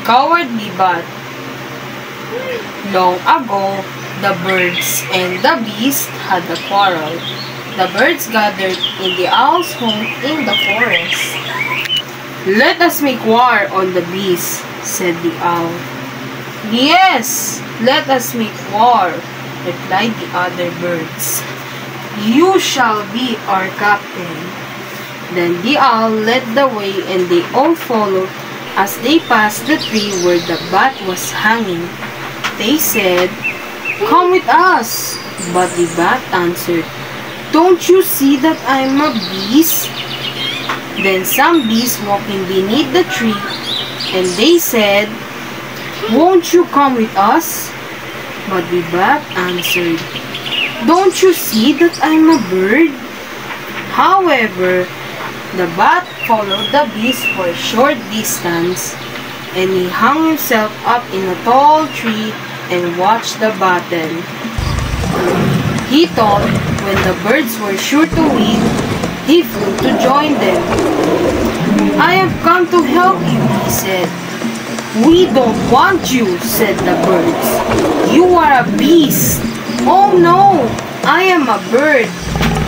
Cowardly Bat. Long ago, the birds and the bees had a quarrel. The birds gathered in the owl's home in the forest. "Let us make war on the bees," said the owl. "Yes, let us make war," replied the other birds. "You shall be our captain." Then the owl led the way and they all followed. As they passed the tree where the bat was hanging, they said, "Come with us." But the bat answered, "Don't you see that I'm a beast?" Then some bees walking beneath the tree, and they said, "Won't you come with us?" But the bat answered, "Don't you see that I'm a bird?" However, the bat followed the bees for a short distance, and he hung himself up in a tall tree and watched the battle. He thought when the birds were sure to win, he flew to join them. "I have come to help you," he said. "We don't want you," said the birds. "You are a beast." "Oh no, I am a bird,"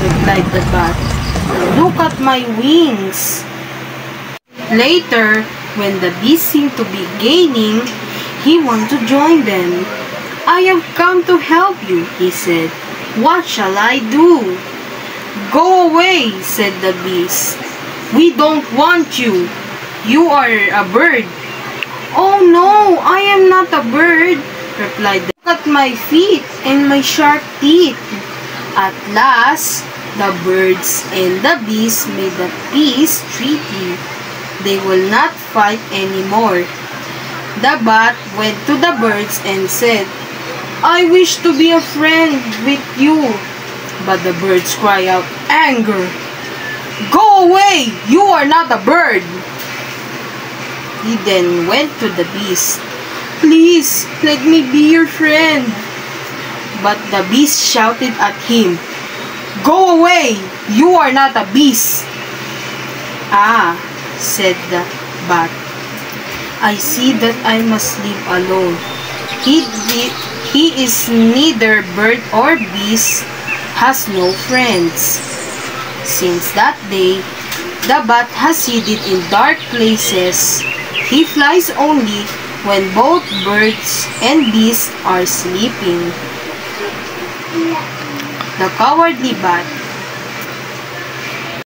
replied the bat. "Look at my wings." Later, when the bees seemed to be gaining, he wanted to join them. "I have come to help you," he said. "What shall I do?" "Go away," said the bees. "We don't want you. You are a bird." "Oh no, I am not a bird," replied the "Look at my feet and my sharp teeth." At last, the birds and the bees made a peace treaty. They will not fight anymore. The bat went to the birds and said, "I wish to be a friend with you." But the birds cried out, anger, "Go away! You are not a bird!" He then went to the bees. "Please, let me be your friend." But the bees shouted at him, "Go away! You are not a beast!" "Ah," said the bat, "I see that I must live alone." He is neither bird or beast, has no friends. Since that day, the bat has hidden in dark places. He flies only when both birds and bees are sleeping. The Cowardly Bat.